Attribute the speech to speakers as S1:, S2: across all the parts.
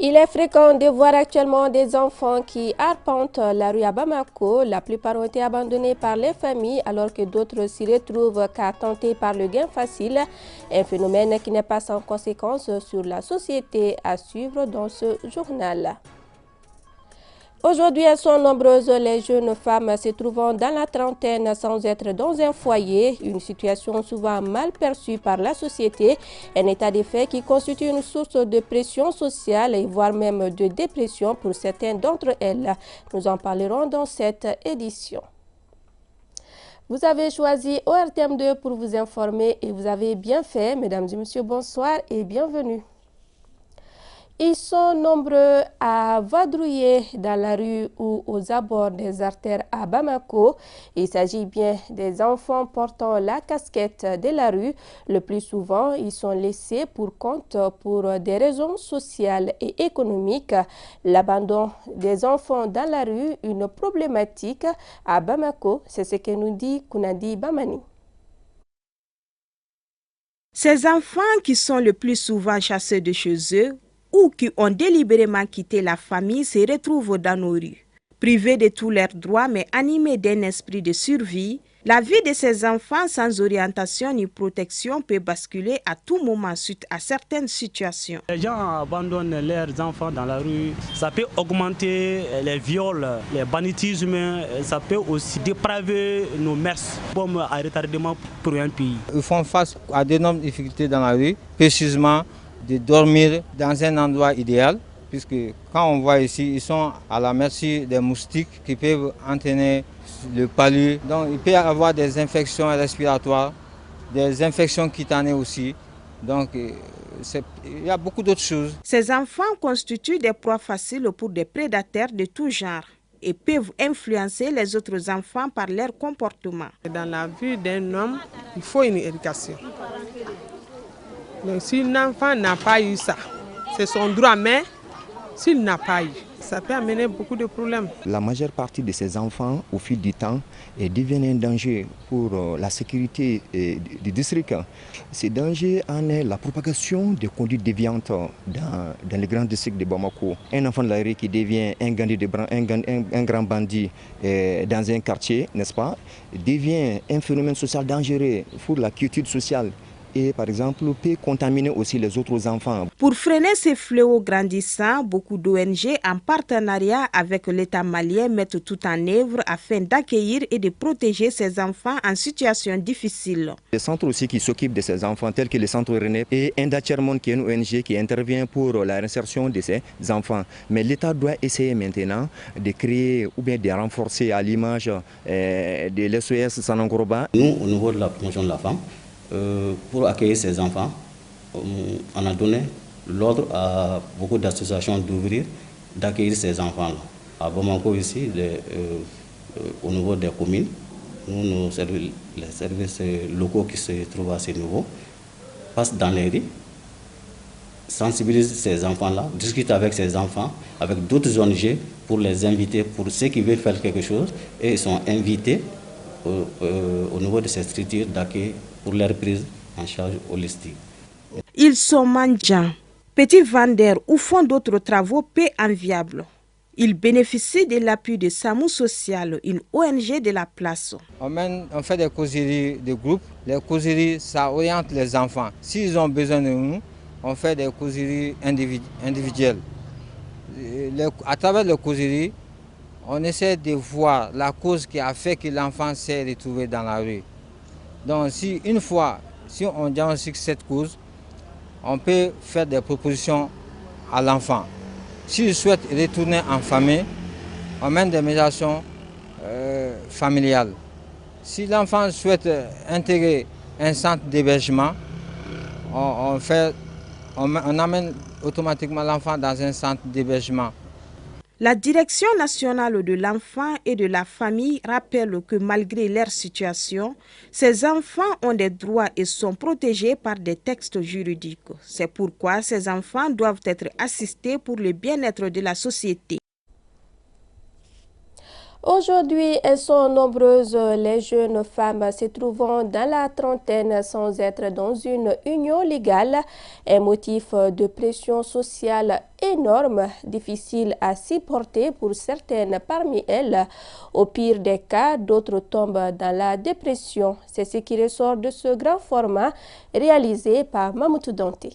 S1: Il est fréquent de voir actuellement des enfants qui arpentent la rue à Bamako. La plupart ont été abandonnés par les familles alors que d'autres s'y retrouvent car tentés par le gain facile. Un phénomène qui n'est pas sans conséquences sur la société à suivre dans ce journal. Aujourd'hui, elles sont nombreuses les jeunes femmes se trouvant dans la trentaine sans être dans un foyer, une situation souvent mal perçue par la société, un état de fait qui constitue une source de pression sociale et voire même de dépression pour certaines d'entre elles. Nous en parlerons dans cette édition. Vous avez choisi ORTM2 pour vous informer et vous avez bien fait. Mesdames et messieurs, bonsoir et bienvenue. Ils sont nombreux à vadrouiller dans la rue ou aux abords des artères à Bamako. Il s'agit bien des enfants portant la casquette de la rue. Le plus souvent, ils sont laissés pour compte pour des raisons sociales et économiques. L'abandon des enfants dans la rue, une problématique à Bamako, c'est ce que nous dit Kounadi Bamani.
S2: Ces enfants qui sont le plus souvent chassés de chez eux ou qui ont délibérément quitté la famille se retrouvent dans nos rues. Privés de tous leurs droits mais animés d'un esprit de survie, la vie de ces enfants sans orientation ni protection peut basculer à tout moment suite à certaines situations.
S3: Les gens abandonnent leurs enfants dans la rue, ça peut augmenter les viols, les banditismes, ça peut aussi dépraver nos mœurs, comme un retardement pour un pays.
S4: Ils font face à d'énormes difficultés dans la rue, précisément de dormir dans un endroit idéal, puisque quand on voit ici, ils sont à la merci des moustiques qui peuvent entraîner le palu. Donc il peut y avoir des infections respiratoires, des infections cutanées aussi. Donc il y a beaucoup d'autres choses.
S2: Ces enfants constituent des proies faciles pour des prédateurs de tout genre et peuvent influencer les autres enfants par leur comportement.
S5: Dans la vie d'un homme, il faut une éducation. Donc, si un enfant n'a pas eu ça, c'est son droit, mais s'il n'a pas eu, ça peut amener beaucoup de problèmes.
S6: La majeure partie de ces enfants, au fil du temps, deviennent un danger pour la sécurité du district. Ce danger en est la propagation des conduites déviantes dans le grand district de Bamako. Un enfant de la rue qui devient un grand bandit dans un quartier, n'est-ce pas, devient un phénomène social dangereux pour la quiétude sociale. Et par exemple, peut contaminer aussi les autres enfants.
S2: Pour freiner ces fléaux grandissants, beaucoup d'ONG en partenariat avec l'État malien mettent tout en œuvre afin d'accueillir et de protéger ces enfants en situation difficile.
S6: Les centres aussi qui s'occupent de ces enfants, tels que le centre René et Indachermon, qui est une ONG qui intervient pour la réinsertion de ces enfants. Mais l'État doit essayer maintenant de créer ou bien de renforcer à l'image de l'SOS Sanangoroba.
S7: Nous, au niveau de la promotion de la femme, pour accueillir ces enfants, on a donné l'ordre à beaucoup d'associations d'ouvrir, d'accueillir ces enfants-là. À Bamako ici, au niveau des communes, les services locaux qui se trouvent à ce niveau passent dans les rues, sensibilisent ces enfants-là, discutent avec ces enfants, avec d'autres ONG pour les inviter, pour ceux qui veulent faire quelque chose, et ils sont invités au niveau de ces structures d'accueil pour leur prise en charge holistique.
S2: Ils sont mendiants, petits vendeurs ou font d'autres travaux peu enviables. Ils bénéficient de l'appui de SAMU Social, une ONG de la place.
S4: On fait des causeries de groupe. Les causeries, ça oriente les enfants. S'ils ont besoin de nous, on fait des causeries individuelles. À travers les causeries, on essaie de voir la cause qui a fait que l'enfant s'est retrouvé dans la rue. Donc si on diagnostique cette cause, on peut faire des propositions à l'enfant. S'il souhaite retourner en famille, on mène des médiations familiales. Si l'enfant souhaite intégrer un centre d'hébergement, on amène automatiquement l'enfant dans un centre d'hébergement.
S2: La Direction nationale de l'enfant et de la famille rappelle que malgré leur situation, ces enfants ont des droits et sont protégés par des textes juridiques. C'est pourquoi ces enfants doivent être assistés pour le bien-être de la société.
S1: Aujourd'hui, elles sont nombreuses les jeunes femmes se trouvant dans la trentaine sans être dans une union légale, un motif de pression sociale énorme, difficile à supporter pour certaines parmi elles. Au pire des cas, d'autres tombent dans la dépression. C'est ce qui ressort de ce grand format réalisé par Mamoutou Dante.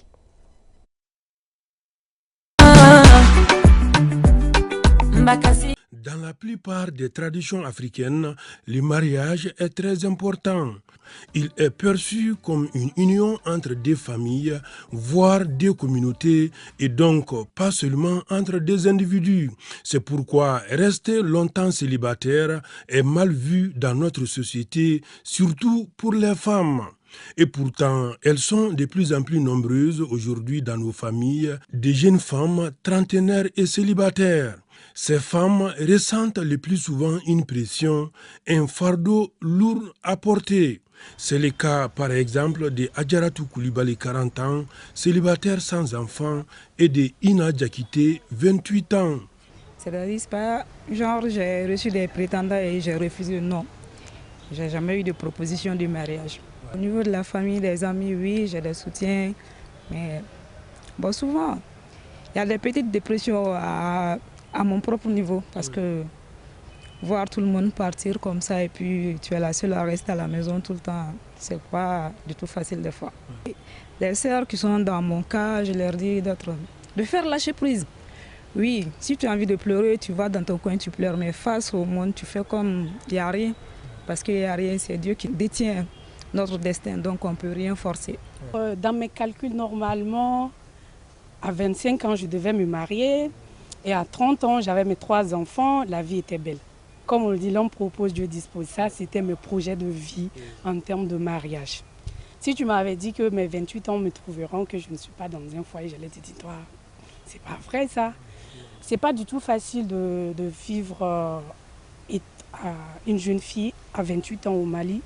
S8: Dans la plupart des traditions africaines, le mariage est très important. Il est perçu comme une union entre des familles, voire des communautés, et donc pas seulement entre des individus. C'est pourquoi rester longtemps célibataire est mal vu dans notre société, surtout pour les femmes. Et pourtant, elles sont de plus en plus nombreuses aujourd'hui dans nos familles, des jeunes femmes trentenaires et célibataires. Ces femmes ressentent le plus souvent une pression, un fardeau lourd à porter. C'est le cas par exemple de Adjaratou Koulibaly, 40 ans, célibataire sans enfant, et de Ina Diakité, 28 ans.
S9: C'est-à-dire, c'est pas genre j'ai reçu des prétendants et j'ai refusé, non. J'ai jamais eu de proposition de mariage. Au niveau de la famille, des amis, oui, j'ai des soutiens, mais bon, souvent, il y a des petites dépressions à mon propre niveau, parce que voir tout le monde partir comme ça et puis tu es la seule à rester à la maison tout le temps, c'est pas du tout facile des fois. Les sœurs qui sont dans mon cas, je leur dis de faire lâcher prise. Oui, si tu as envie de pleurer, tu vas dans ton coin, tu pleures, mais face au monde, tu fais comme il n'y a rien, parce qu'il n'y a rien, c'est Dieu qui détient notre destin, donc on ne peut rien forcer.
S10: Dans mes calculs, normalement, à 25 ans, je devais me marier. Et à 30 ans, j'avais mes 3 enfants, la vie était belle. Comme on le dit, l'homme propose, Dieu dispose. Ça, c'était mes projets de vie en termes de mariage. Si tu m'avais dit que mes 28 ans me trouveront, que je ne suis pas dans un foyer, j'allais te dire, toi, c'est pas vrai ça. C'est pas du tout facile de vivre une jeune fille à 28 ans au Mali.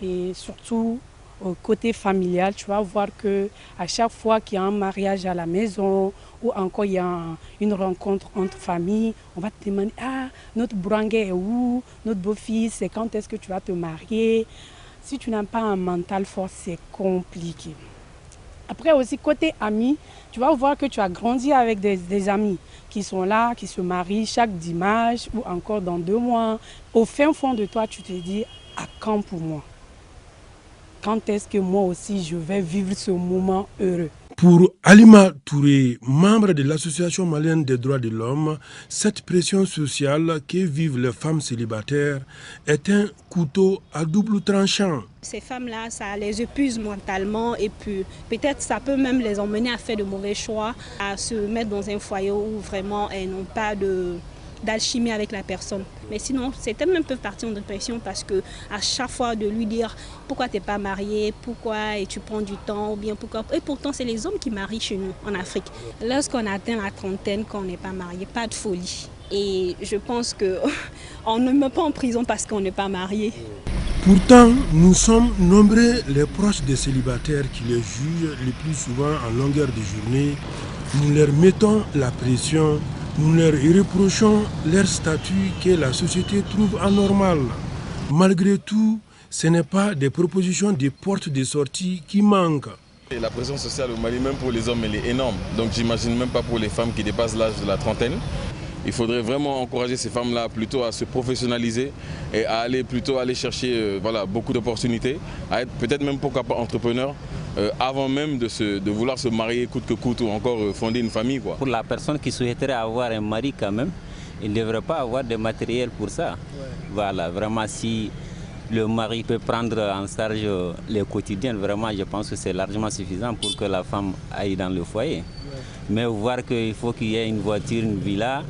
S10: Et surtout, au côté familial, tu vas voir qu'à chaque fois qu'il y a un mariage à la maison ou encore il y a une rencontre entre familles, on va te demander « Ah, notre branguet est où? Notre beau-fils, c'est quand est-ce que tu vas te marier ?» Si tu n'as pas un mental fort, c'est compliqué. Après aussi, côté amis, tu vas voir que tu as grandi avec des amis qui sont là, qui se marient chaque dimanche ou encore dans 2 mois. Au fin fond de toi, tu te dis « À quand pour moi ? Quand est-ce que moi aussi je vais vivre ce moment heureux ?»
S8: Pour Alima Touré, membre de l'Association malienne des droits de l'homme, cette pression sociale que vivent les femmes célibataires est un couteau à double tranchant.
S11: Ces femmes-là, ça les épuise mentalement et puis peut-être ça peut même les emmener à faire de mauvais choix, à se mettre dans un foyer où vraiment elles n'ont pas d'alchimie avec la personne. Mais sinon, certaines même peuvent partir en dépression parce que à chaque fois de lui dire pourquoi tu n'es pas marié, pourquoi et tu prends du temps, ou bien pourquoi. Et pourtant, c'est les hommes qui marient chez nous en Afrique. Lorsqu'on atteint la trentaine, qu'on n'est pas marié, pas de folie. Et je pense qu'on ne met pas en prison parce qu'on n'est pas marié.
S8: Pourtant, nous sommes nombreux les proches des célibataires qui les jugent le plus souvent en longueur de journée. Nous leur mettons la pression. Nous leur reprochons leur statut que la société trouve anormal. Malgré tout, ce n'est pas des propositions de portes de sortie qui manquent.
S12: Et la pression sociale au Mali, même pour les hommes, elle est énorme. Donc j'imagine même pas pour les femmes qui dépassent l'âge de la trentaine. Il faudrait vraiment encourager ces femmes-là plutôt à se professionnaliser et à aller plutôt chercher beaucoup d'opportunités, à être peut-être même pourquoi pas entrepreneur. Avant même de vouloir se marier coûte que coûte ou encore fonder une famille, quoi.
S13: Pour la personne qui souhaiterait avoir un mari quand même, il ne devrait pas avoir de matériel pour ça. Ouais. Voilà, vraiment si le mari peut prendre en charge les quotidiens, vraiment je pense que c'est largement suffisant pour que la femme aille dans le foyer. Ouais. Mais voir qu'il faut qu'il y ait une voiture, une villa,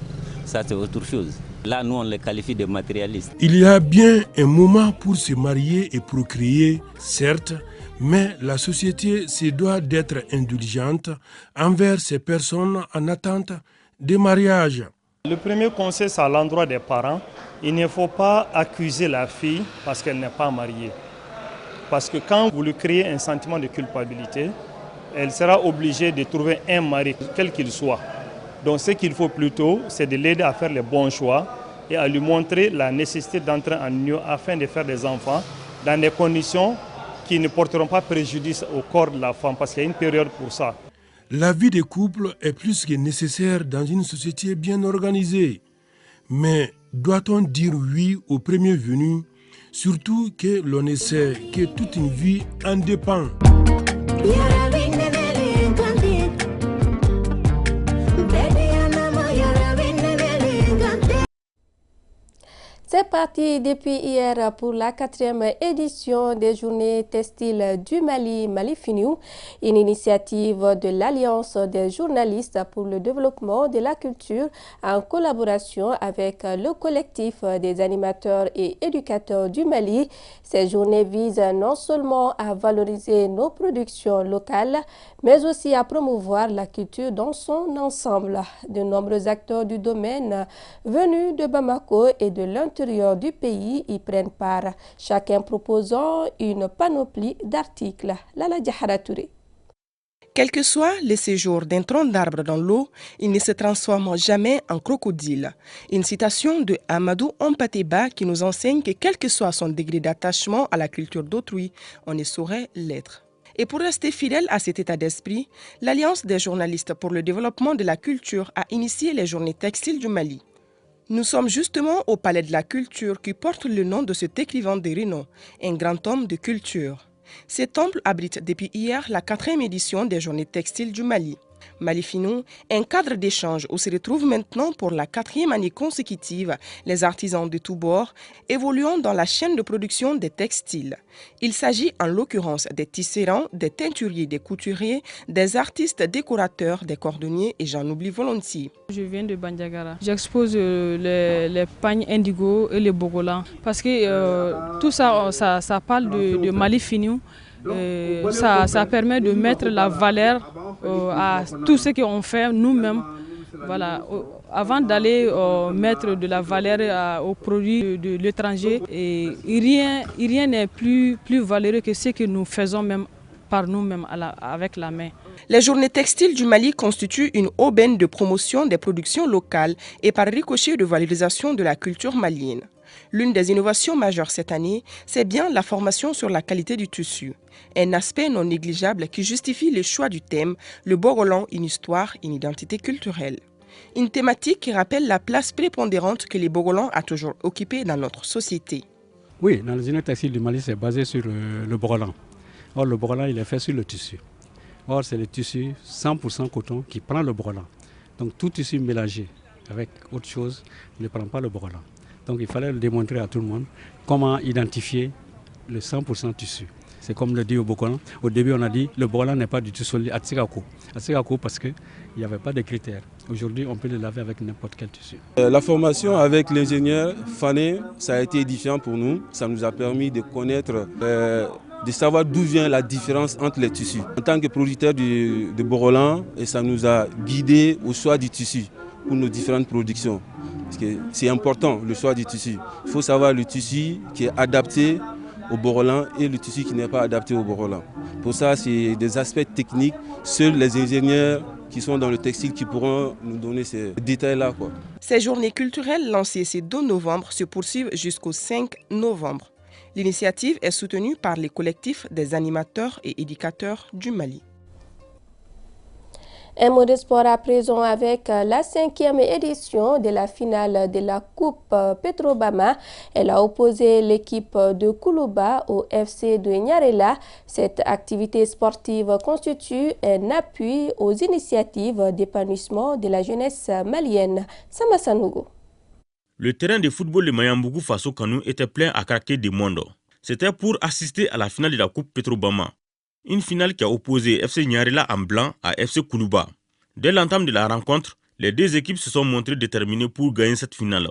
S13: ça c'est autre chose. Là, nous, on les qualifie de matérialistes.
S8: Il y a bien un moment pour se marier et procréer, certes, mais la société se doit d'être indulgente envers ces personnes en attente de mariage.
S14: Le premier conseil, c'est à l'endroit des parents. Il ne faut pas accuser la fille parce qu'elle n'est pas mariée. Parce que quand vous lui créez un sentiment de culpabilité, elle sera obligée de trouver un mari, quel qu'il soit. Donc ce qu'il faut plutôt, c'est de l'aider à faire les bons choix et à lui montrer la nécessité d'entrer en union afin de faire des enfants dans des conditions qui ne porteront pas préjudice au corps de la femme, parce qu'il y a une période pour ça.
S8: La vie des couples est plus que nécessaire dans une société bien organisée. Mais doit-on dire oui au premier venu, surtout que l'on essaie que toute une vie en dépend?
S1: C'est parti depuis hier pour la 4e édition des Journées textiles du Mali, Malifinou, une initiative de l'Alliance des journalistes pour le développement de la culture en collaboration avec le collectif des animateurs et éducateurs du Mali. Ces journées visent non seulement à valoriser nos productions locales, mais aussi à promouvoir la culture dans son ensemble. De nombreux acteurs du domaine venus de Bamako et de l'intérieur du pays y prennent part, chacun proposant une panoplie d'articles. Lala Diahara Touré.
S15: Quel que soit le séjour d'un tronc d'arbre dans l'eau, il ne se transforme jamais en crocodile. Une citation de Amadou Ompateba qui nous enseigne que quel que soit son degré d'attachement à la culture d'autrui, on ne saurait l'être. Et pour rester fidèle à cet état d'esprit, l'Alliance des journalistes pour le développement de la culture a initié les Journées textiles du Mali. Nous sommes justement au Palais de la Culture qui porte le nom de cet écrivain de renom, un grand homme de culture. Ce temple abrite depuis hier la 4e édition des Journées textiles du Mali. Malifinou, un cadre d'échange où se retrouvent maintenant pour la 4e année consécutive les artisans de tous bords évoluant dans la chaîne de production des textiles. Il s'agit en l'occurrence des tisserands, des teinturiers, des couturiers, des artistes décorateurs, des cordonniers et j'en oublie volontiers.
S9: Je viens de Bandiagara. J'expose les pagnes indigo et les bogolans parce que tout ça, ça parle de Malifinou. Ça permet de mettre la valeur à tout ce qu'on fait nous-mêmes. Voilà. Avant d'aller mettre de la valeur aux produits de l'étranger, rien n'est plus valeureux que ce que nous faisons même par nous-mêmes avec la main.
S15: Les Journées textiles du Mali constituent une aubaine de promotion des productions locales et par ricochet de valorisation de la culture malienne. L'une des innovations majeures cette année, c'est bien la formation sur la qualité du tissu. Un aspect non négligeable qui justifie le choix du thème « Le Bogolan, une histoire, une identité culturelle ». Une thématique qui rappelle la place prépondérante que les Bogolans a toujours occupée dans notre société.
S16: Oui, dans les Journées textiles du Mali, c'est basé sur le Bogolan. Or, le Bogolan, il est fait sur le tissu. Or, c'est le tissu 100% coton qui prend le Bogolan. Donc, tout tissu mélangé avec autre chose ne prend pas le Bogolan. Donc il fallait le démontrer à tout le monde comment identifier le 100% tissu. C'est comme le dit au Bogolan. Au début, on a dit le Bogolan n'est pas du tout solide à Tsigako. À Tsigako parce qu'il n'y avait pas de critères. Aujourd'hui, on peut le laver avec n'importe quel tissu.
S17: La formation avec l'ingénieur Fané, ça a été édifiant pour nous. Ça nous a permis de connaître, de savoir d'où vient la différence entre les tissus. En tant que producteur de Bogolan, ça nous a guidés au choix du tissu pour nos différentes productions. Parce que c'est important, le choix du tissu. Il faut savoir le tissu qui est adapté au Bogolan et le tissu qui n'est pas adapté au Bogolan. Pour ça, c'est des aspects techniques. Seuls les ingénieurs qui sont dans le textile qui pourront nous donner ces détails-là.
S15: Ces journées culturelles lancées ce 2 novembre se poursuivent jusqu'au 5 novembre. L'initiative est soutenue par les collectifs des animateurs et éducateurs du Mali.
S1: Un mot de sport à présent avec la 5e édition de la finale de la Coupe Petrobama. Elle a opposé l'équipe de Koulouba au FC de Nyarela. Cette activité sportive constitue un appui aux initiatives d'épanouissement de la jeunesse malienne. Sama Sanogo.
S18: Le terrain de football de Mayambougou face au Kanou était plein à craquer de monde. C'était pour assister à la finale de la Coupe Petrobama. Une finale qui a opposé FC Nyarela en blanc à FC Koulouba. Dès l'entame de la rencontre, les deux équipes se sont montrées déterminées pour gagner cette finale.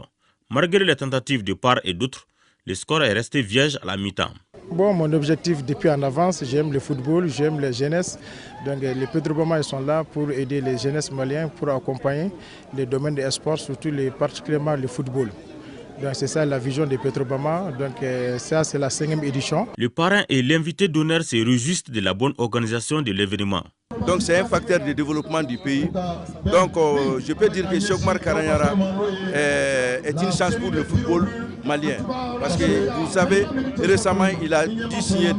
S18: Malgré les tentatives de part et d'autre, le score est resté vierge à la mi-temps.
S19: Bon, mon objectif depuis en avance, j'aime le football, j'aime les jeunesses. Donc les Petrobama, ils sont là pour aider les jeunesses maliennes, pour accompagner les domaines des sports, surtout particulièrement le football. Donc c'est ça la vision des Petrobama. Donc ça c'est la 5e édition.
S18: Le parrain et l'invité d'honneur se réjouissent de la bonne organisation de l'événement.
S20: Donc c'est un facteur de développement du pays. Donc je peux dire que Cheikh Oumar Karanyara est une chance pour le football malien. Parce que vous savez, récemment il a dû signer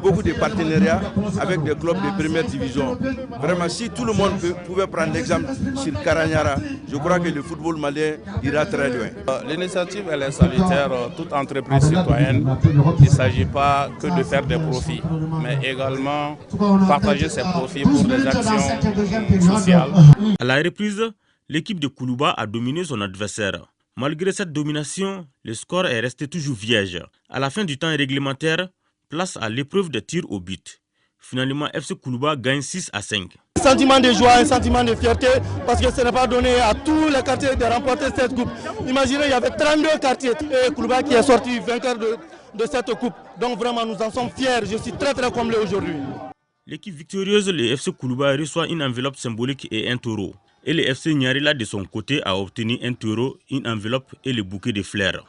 S20: beaucoup de partenariats avec des clubs de première division. Vraiment, si tout le monde pouvait prendre l'exemple sur Karanyara, je crois que le football malien ira très loin.
S21: L'initiative elle est salutaire. Toute entreprise citoyenne, il ne s'agit pas que de faire des profits, mais également partager ses profits pour des actions sociales.
S18: À la reprise, l'équipe de Koulouba a dominé son adversaire. Malgré cette domination, le score est resté toujours vierge. À la fin du temps réglementaire, place à l'épreuve des tirs au but. Finalement, FC Koulouba gagne 6-5.
S22: Un sentiment de joie, un sentiment de fierté, parce que ce n'est pas donné à tous les quartiers de remporter cette coupe. Imaginez, il y avait 32 quartiers et Koulouba qui est sorti vainqueur de cette coupe. Donc vraiment, nous en sommes fiers. Je suis très comblé aujourd'hui.
S18: L'équipe victorieuse, le FC Koulouba, reçoit une enveloppe symbolique et un taureau. Et le FC Nyarila, de son côté, a obtenu un taureau, une enveloppe et le bouquet de fleurs.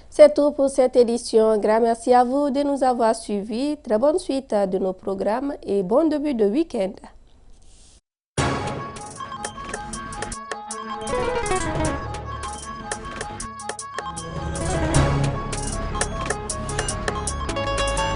S1: C'est tout pour cette édition. Grand merci à vous de nous avoir suivis. Très bonne suite de nos programmes et bon début de week-end.